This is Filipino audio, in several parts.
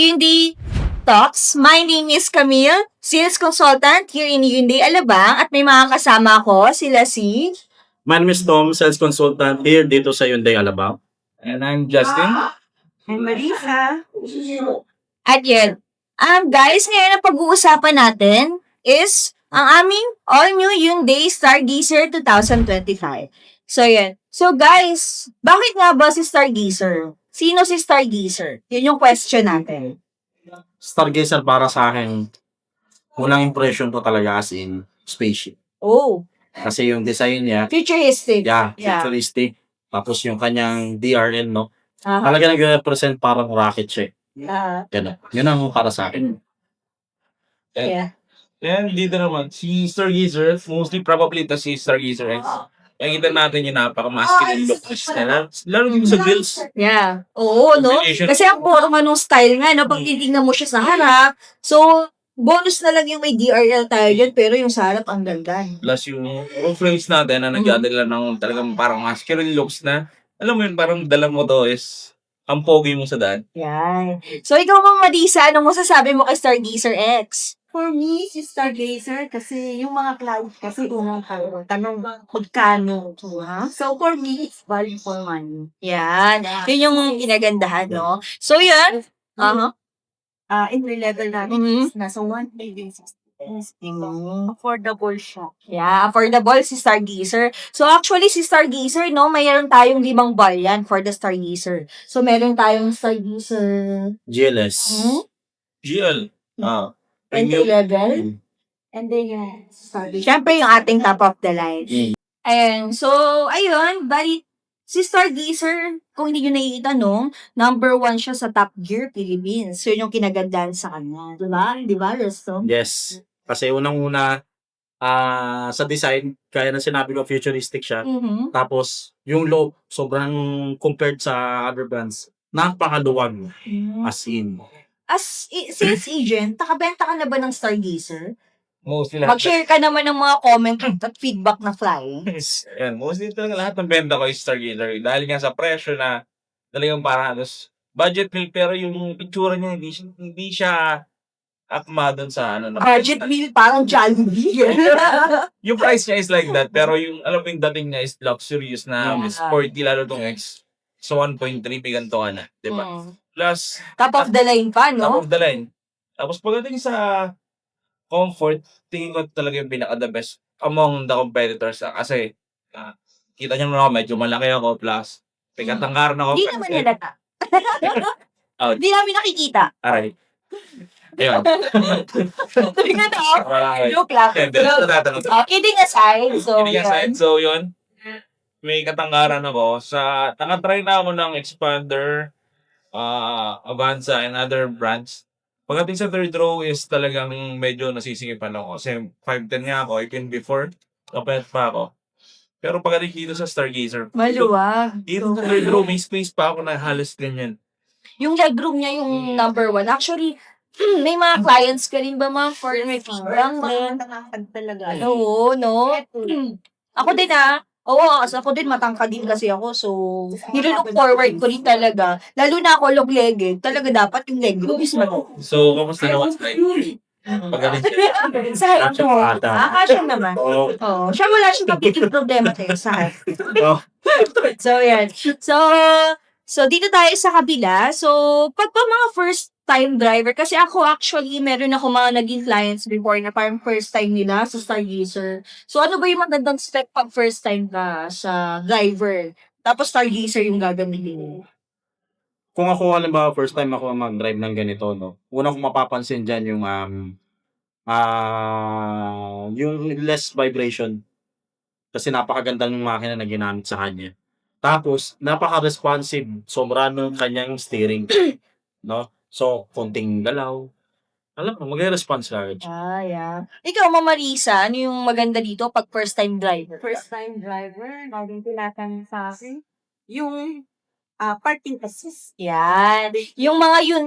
Hyundai Talks. My name is Camille, sales consultant here in Hyundai Alabang at may mga kasama ko sila si... My name is Tom, sales consultant here dito sa Hyundai Alabang. And I'm Justin. And Marisa. At yun, guys, ngayon ang pag-uusapan natin is ang aming all-new Hyundai Stargazer 2025. So, yan. So, guys, bakit nga ba si Stargazer? Sino si Stargazer? Yun yung question natin. Stargazer para sa akin, unang impression ko talaga as in spaceship. Oh, Kasi yung design niya, futuristic. yeah, Yeah. futuristic. Tapos yung kanyang DRL, no? Aha. Talaga nag-represent parang rocket siya. Ah, Ganun. Yun ang para sa akin. yeah. And dito naman, si Stargazer, mostly probably ito si Stargazer X. Nakikita natin yung napaka-masculine look niya. Lalo yung sa grills. Yeah. Oo, no? Combination. Kasi ang forma nung style nga, no? Pag titignan mo siya sa harap, so, bonus na lang yung may DRL tayo dyan, pero yung sa harap, ang ganda. Plus yung roof rails natin na nag-adala ng talagang parang masculine looks na, alam mo yun, parang dala mo to is ang pogi mo sa daan. Yan. So, ikaw Ma'am Marisa, ano mo sasabi mo kay Stargazer X? For me, si Stargazer, kasi yung mga client kasi unang tanong magkano to, ha? So, for me, it's value for money. Yan. Yun yung kinagandahan, no? So, yan. Aha. Entry level natin Mhm. is nasa 160. Affordable siya. Yeah, affordable si Stargazer. So, actually, si Stargazer, no, mayroon tayong 5 variant for the Stargazer. So, meron tayong Stargazer GLS. GL. entry level. And then, Stargazer. Siyempre, yung ating top of the line. Mm. Ayan. So, ayun. Bali, si Stargazer, kung hindi nyo naiitanong, number 1 siya sa Top Gear Philippines. So, yun yung kinagandahan sa kanya. Diba? Diba, Resto? Yes. Kasi unang-una, sa design, kaya na sinabi ko, futuristic siya. Mhm. Tapos, yung look, sobrang compared sa other brands, napakaluwag. As in. As sales agent, nakabenta ka na ba ng Stargazer? Mostly lahat. Mag-share ka naman ng mga comment at feedback na flying. Ayan, mostly talaga lahat ng benta ko is Stargazer. Dahil nga sa presyo na talagang parang halos budget meal pero yung itsura niya hindi siya akma dun sa ano. Budget meal, parang Jollibee. Yung price niya is like that pero yung alam mo yung dating niya is luxurious na Yeah. sporty lalo tong X. So 1.3 may ganito ka na, di ba? Mm. Plus, Top of the line pa, top no? of the line. Tapos pagdating sa comfort, tingin ko talaga yung pinaka-the best among the competitors. Kasi, kita niyo naman ako, medyo malaki ako, plus, may katangkaran ako. Hindi naman nalata. Oh. Hindi namin nakikita. Aray. Ayun. Sabi ka na, Alright. joke lang. Hindi, tatanong. Kidding aside, so, Kidding aside, yun. so yun, may katangkaran ako. Nakatry na ako ng Expander, Avanza, and other brands. Pagdating sa third row is talagang medyo nasisingipan ako. Kasi 5'10 nga ako, even before, kapayat pa ako. Pero pagdating dito sa Stargazer, Maluwag. dito sa third row, may space pa ako na halos ganyan. Yung legroom niya yung number 1. Actually, may mga clients ka rin ba mga for may feedback din? Matangkad talaga. Oo, no? Ako din Oo, ako din matangkad din kasi ako. So, nilook forward ko rin talaga. Lalo na ako long-legged. Talaga dapat yung legroom is malaki. So, kamusta naman sa pagdating siya? Sa ito. Siya naman. Oo. Oo. Siya wala siyang kapitid problema tayo sa akin. Oh. So, yan. So, dito tayo sa kabila. So, pag pa mga first time driver, kasi ako actually, meron ako mga naging clients before na parang first time nila sa Stargazer. So, ano ba yung magandang spec pag first time ka sa driver? Tapos Stargazer yung gagamitin. Kung ako, halimbawa, first time ako mag-drive ng ganito, no? Unang kong mapapansin dyan yung less vibration. Kasi napakaganda ng makina na ginamit sa kanya. Tapos, napaka-responsive. Sobra ng kanyang steering. No? So, konting galaw. Alam mo, mag-response ka agad siya. Yeah. Ikaw, Mama Marisa, ano yung maganda dito pag first time driver? First time driver, laging tinatanong sa akin, yung parking assist. Yan. Yung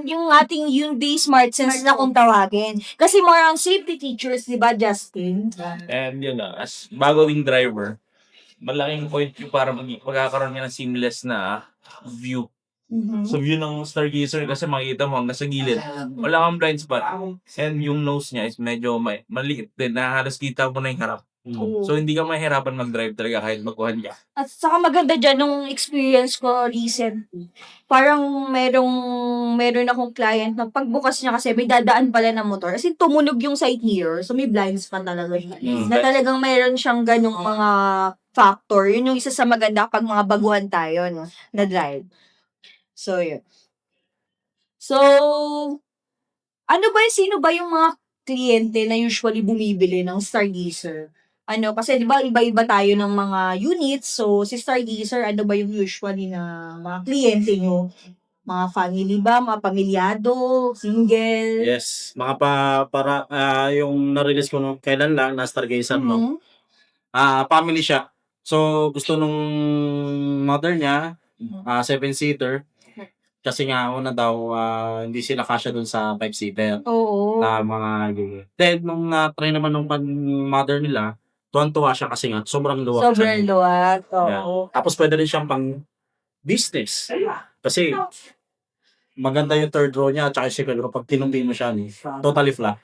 yung ating Hyundai Smart Sense na kung tawagin. Kasi more on safety features, di ba, Justin? And yun as bagong driver, malaking point yung para magkakaroon niya ng seamless na view So, view ng Stargazer kasi makikita mo nasa gilid. Wala kang blind spot. And yung nose niya is medyo maliit din na halos kita mo na yung harap. Oo. So, hindi ka mahirapan mag-drive talaga kahit magkuhan ka. At saka maganda dyan nung experience ko recently. Parang meron akong client na pagbukas niya kasi may dadaan pala ng motor. As in, tumunog yung side mirror. So, may blind spot talaga siya. Na talagang meron siyang ganong mga factor. Yun yung isa sa maganda pag mga baguhan tayo, no? Na drive. So, yun. So, sino ba yung mga kliyente na usually bumibili ng Stargazer? Kasi di ba iba-iba tayo ng mga units. So, si Stargazer, ano ba yung usually na mga kliyente nyo? Mga family ba? Mga pamilyado? Single? Yes, mga para yung na-release ko nung kailan lang na Stargazer, no? Mhm. Family siya. So, gusto nung mother niya, 7-seater. Kasi nga, una daw, hindi sila kasya dun sa 5-seater Oo. na mga ganyan. Then, nung na-try naman nung mother nila, tuwan-tuwa siya kasi nga, sobrang luwak Sobrang siya. luwag. Yeah. Oo. Tapos, pwede rin siyang pang business. Kasi, maganda yung third row niya, at saka yung second row, pag tinumbi mo siya, totally flat.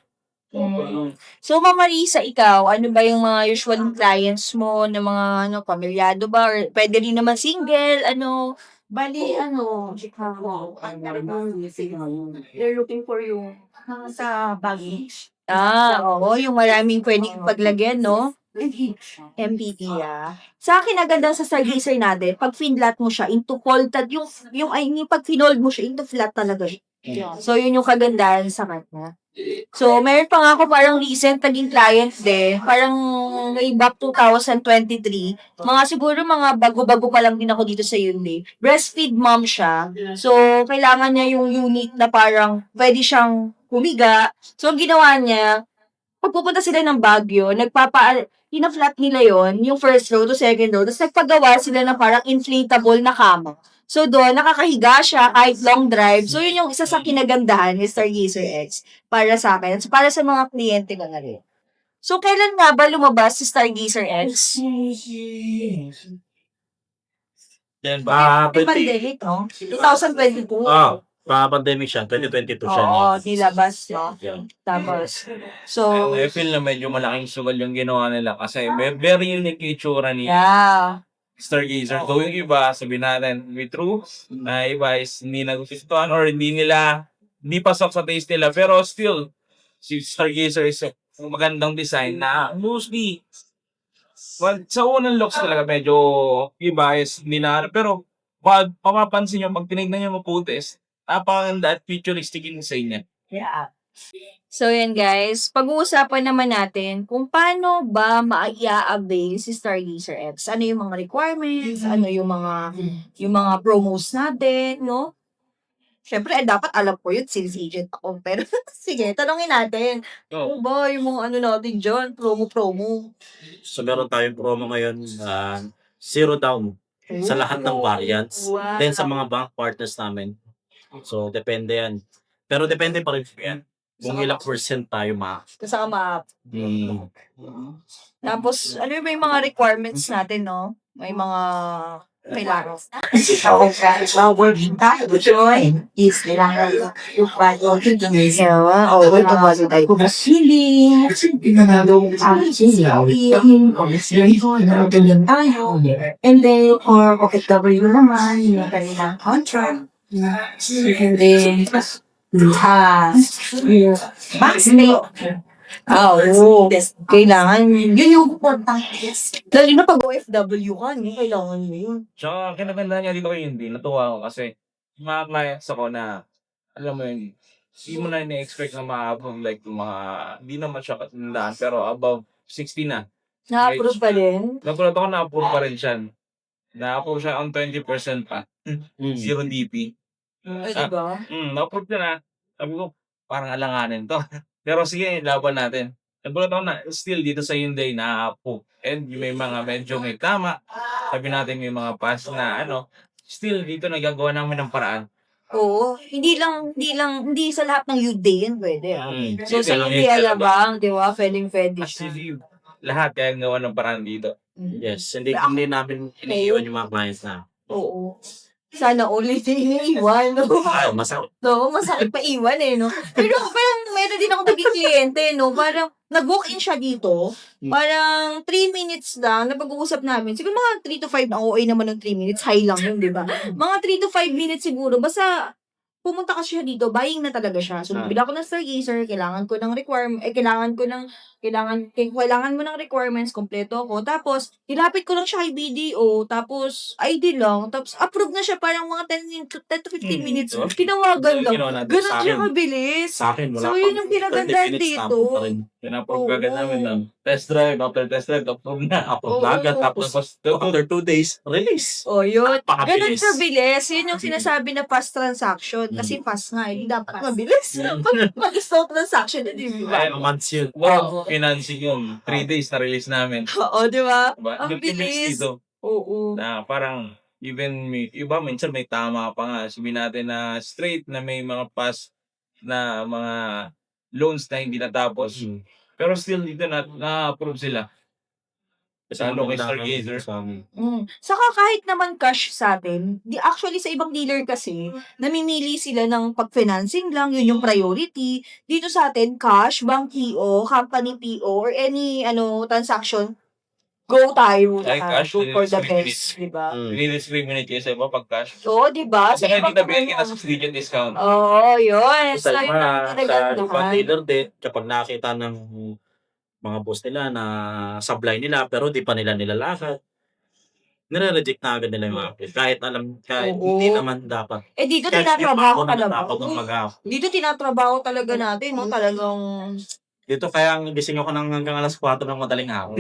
So, Ma'am Marisa, ikaw, ano ba yung mga usual clients mo na mga pamilyado ba? Or pwede rin naman single, Bali, they're looking for yung sa baggage. Oo, yung maraming pwedeng paglagyan, no? MPD, Sa akin, ang ganda sa Stargazer natin, pag finlat mo siya into folded, pag finold mo siya into flat talaga siya. Yeah. So, yun yung kagandahan sa kanya. So, meron pa nga ako parang recent naging client din. Parang way back 2023. Siguro mga bago-bago pa lang din ako dito sa Hyundai. Breastfeed mom siya. So, kailangan niya yung unit na parang pwede siyang humiga. So, ang ginawa niya, pagpupunta sila ng Baguio, ina-flat nila yon yung first row to second row. Tapos nagpagawa sila ng parang inflatable na kama. So doon, nakakahiga siya kahit long drive. So yun yung isa sa kinagandahan ni Stargazer X para sa akin. So para sa mga kliyente ko na rin. So kailan nga ba lumabas si Stargazer X? Then, ba? May pandemic, no? 2022. Pa-pandemic siya, 2022 siya. Oo, nilabas, no? Yeah. Tapos, so, I feel na medyo malaking sugal yung ginawa nila kasi very unique yung itsura ni yeah. Stargazer. So yung iba, sabihin natin, with true, na iba is hindi nagustuhan or hindi pasok sa taste nila. Pero still, si Stargazer is magandang design na mostly, well, sa unang looks talaga medyo iba is hindi na, pero pag papapansin nyo, pag tinignan nyo maputi is napakaganda at futuristic yung design niya. Yeah. So, yan guys. Pag-uusapan naman natin kung paano ba ma-avail si Stargazer X. Ano yung mga requirements, ano yung mga promos natin, no? Siyempre, dapat alam ko yun, sales agent ako. Pero, sige, tanongin natin. Oh. Kung ba yung mga natin dyan, promo. So, meron tayong promo ngayon, 0 down sa lahat ng variants. Wow. Then, sa mga bank partners namin. So, depende yan. Pero depende pa rin yan. Kung ilang percent tayo Kasama. Tapos, ano yung mga requirements natin, no? May mga kailangan. Join is kailangan yung bago o ito ba tayo kung healing tayo and then for OFW naman yung kanilang contract and then backstay kailangan yun yung importante. Lalo na pag OFW ka, kailangan mo yun. Tsaka kinaganda niya dito kayo hindi. Natuwa ako kasi yung mga clients ako na, alam mo yun, hindi mo na ini-expect na maabang like mga, hindi naman siya katandaan, pero above 60 na. Na-approve pa din? Nagulat ako na-approve pa rin siya. Na-approve siya on 20% pa. Zero DP. Ay, diba? Na-approve na. Sabi ko, parang alanganin to. Pero sige, laban natin. Nagulat ako na still dito sa Hyundai na-approve. And may mga medyo may tama. Sabi natin may mga pass na still dito nagagawa namin ng paraan. Oo. Hindi sa lahat ng Hyundai yan pwede. So, sa Hindi, Hyundai Alabang, di ba? Pwedeng siya. Actually, lahat kaya gawa ng paraan dito. Yes, hindi namin iniiwan yung mga clients na. Oo. Sana ulit iniiwan, no? Ay, masakit. No, masakit pa iwan eh, no? Pero parang meron din ako naging kliyente, no? Parang nag-walk-in siya dito. Parang 3 minutes lang na pag-uusap namin. Siguro mga 3 to 5 na OA naman ng 3 minutes. High lang yun, di ba? Mga 3 to 5 minutes siguro. Basta pumunta kasi siya dito, buying na talaga siya. So, bibili ako ng Stargazer, kailangan ko ng kailangan mo ng requirements, kompleto ako. Tapos, nilapit ko lang siya kay BDO, tapos, ID lang, tapos, approve na siya parang mga 10 to 15 minutes. Tinawagan lang. Ginawa natin Ganun sa siya akin. kabilis. Sa akin, wala So, yun yung pinagandaan 30 minutes dito. tapos pa rin. Pinaprove ka agad namin ng test drive. After test drive, approve na. Approve na agad. Tapos, after 2 days, release. Oh, yun. Ganun Napakabilis. kabilis. Yun yung sinasabi na fast transaction. Kasi fast nga, hindi dapat mabilis. Mag-slow transaction, di ba? Ay, Months yun. Wow, financing yun. 3 days na release namin. Oo, di ba? Diba? Ang Yung bilis bilis. dito Oo. na parang even iba minsan may tama pa nga. Sabihin natin na straight na may mga pass na mga loans na hindi natapos. Pero still dito na-approve sila. Ano kay Stargazer? Saka kahit naman cash sa atin, actually sa ibang dealer kasi, namimili sila ng pag-financing lang, yun yung priority. Dito sa atin, cash, bank PO, company PO, or any transaction, go tayo. Like cash, Go for the discriminate. best, di ba? Really-discriminate kayo sa iba pag cash. Oo, di ba? Kasi hindi nabigyan kita sa student discount. Oo, yun. Sa So, yun ang iba, sa ibang pinagandahan. dealer din, kapag nakita ng mga boss nila na sablay nila pero di pa nila nilalakad, nire-reject na agad nila yung mga case. Kahit Oo. hindi naman dapat. Dito Kahit tinatrabaho ako talaga. natakot ng mag-ahap. Dito tinatrabaho talaga natin, no? Talagang Dito kaya ang gising ako ng hanggang alas 4 ng madaling hapon.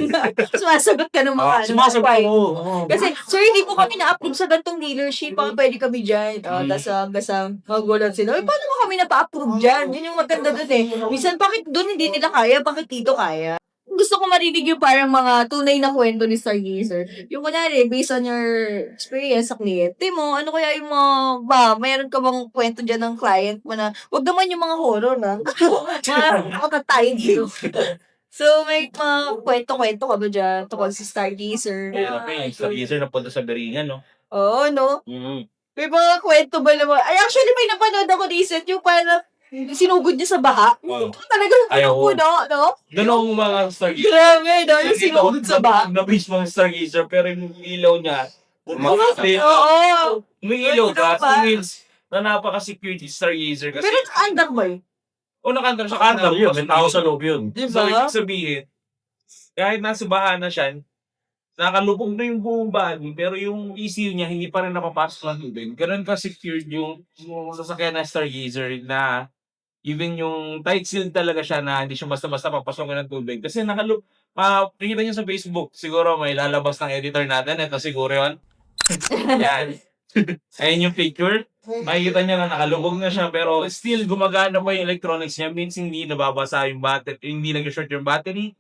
sumasagot ka ng mga Sumasagot inquiry. ako. Oo. Kasi, sir, hindi po kami na-approve sa gantong dealership. Baka pwede kami dyan. Tapos hanggang sa magulat sila. Paano mo kami napa-approve dyan? Yun yung maganda dun eh. Minsan, bakit dun hindi nila kaya? Bakit dito kaya? Gusto ko marinig yung parang mga tunay na kwento ni Stargazer. Yung kunwari, based on your experience sa kliyente mo, ano kaya yung mayroon ka bang kwento dyan ng client mo na, wag naman yung mga horror na. Mga tayo dito. So, may mga kwento-kwento ka ba dyan tungkol si Stargazer? Kaya yung Stargazer na punta sa Beringan, no? Oo, no? Mm. May mga kwento ba naman? Ay, actually, may napanood ako recent yung parang sinugod niya sa baha. Talagang Ayaw ko. puno, no? Ganun ang mga Stargazer. Grabe, no? Yung sinugod sa baha. Na-base mga Stargazer, pero yung ilaw niya, Oo. may ilaw Ilaw ka, pa. so means na napaka-security Stargazer kasi. Pero andar ba yun? O nakandar sa kandar Yun, may tao sa loob yun. Di So, ba? ibig sabihin, kahit nasa baha na siya, nakalubog na yung buong body, pero yung ECU niya hindi pa rin napapasok ng tubig. Ganun ka-secured yung sasakyan na Stargazer na even yung tight seal talaga siya na hindi siya basta-basta papasok ng tubig. Kasi nakikita niyo sa Facebook, siguro may lalabas ng editor natin. Ito siguro yun. Yan. Ayun yung picture. Makikita niya na nakalubog na siya pero still gumagana pa yung electronics niya. Means hindi nababasa yung battery, hindi nag-short yung battery,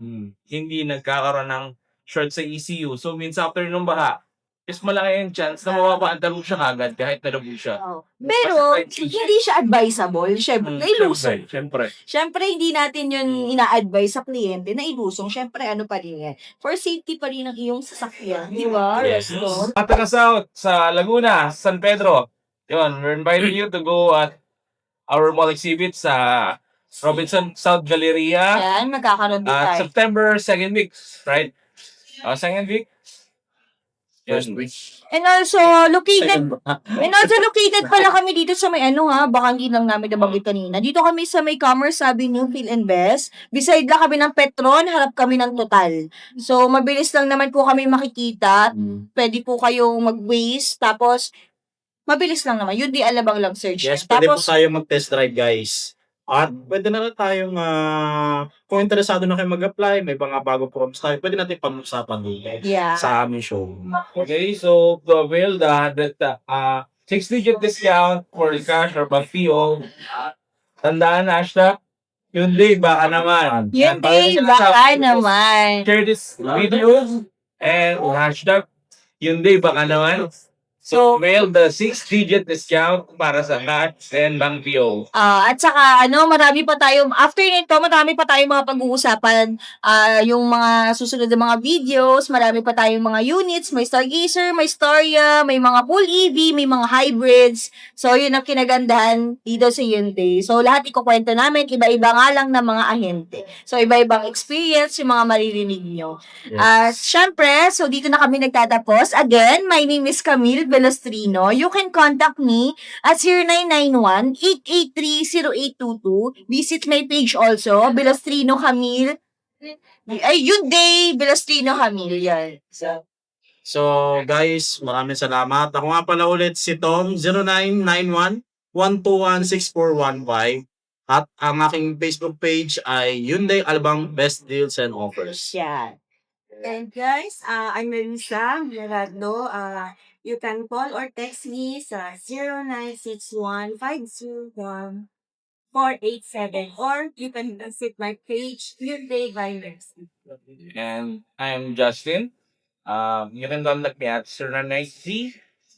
hindi nagkakaroon ng short sa ECU. So means after nung baha, is malaki yung chance na mapapaandar siya kagad kahit nalubog siya. Pero, hindi siya advisable. Siyempre, ilusong. Siyempre. Siyempre, hindi natin yun ina-advise sa kliyente na ilusong. Siyempre, ano pa rin yan? For safety pa rin ng iyong sasakyan. Di ba? Yes. Resto? Ataka South sa Laguna, San Pedro. Yun, we're inviting you to go at our mall exhibit sa Robinson South Galleria Yan, magkakaroon din at tayo. September 2nd week, right? Second week? First Yun. week. And also, located pala kami dito sa may baka hindi lang namin nabanggit kanina. Dito kami sa may Commerce Avenue, Phil and Best. Beside lang kami ng Petron, harap kami ng Total. So, mabilis lang naman po kami makikita. Pwede po kayong mag-waste. Tapos, mabilis lang naman. Yun di alabang lang search. Yes, pwede po Tapos, tayo mag-test drive, guys. At pwede na rin tayong, kung interesado na kayo mag-apply, may mga bago programs tayo, pwede natin pag-usapan dito yeah. sa aming show. Okay, so to avail the 6-digit discount for cash or PO, tandaan na hashtag, yun din, baka naman. Yun din, baka naman. Share this video and hashtag, yun din, baka naman. So, mail the 6-digit discount para sa Catch and Bang PO. At saka, marami pa tayo, after nito, marami pa tayong mga pag-uusapan. Yung mga susunod na mga videos, marami pa tayong mga units, may Stargazer, may Staria, may mga full EV, may mga hybrids. So, yun ang kinagandahan dito sa Hyundai. So, lahat ikukwento namin, iba-iba nga lang ng mga ahente. So, iba-ibang experience yung mga maririnig nyo. Syempre, so dito na kami nagtatapos. Again, my name is Camille Velostrino. You can contact me at 0991-883-0822. Visit my page also, Velostrino Camille. Ay, Hyundai Velostrino Camille. Yan. So, guys, maraming salamat. Ako nga pala ulit si Tom, 0991-121-6415. At ang aking Facebook page ay Hyundai Alabang Best Deals and Offers. Yan. And guys, I'm Melissa Villarado. You can call or text me sa 0961-521-487 or you can visit my page, Hyundai Binders. And I'm Justin. You can contact me at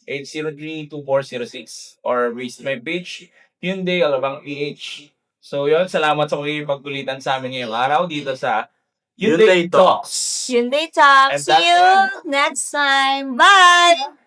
0993-803-2406 or visit my page, Hyundai Alabang PH. So yun, salamat sa pagkulitan sa amin ngayong araw dito sa Hyundai Talks. Hyundai Talk. And See you next time. Bye!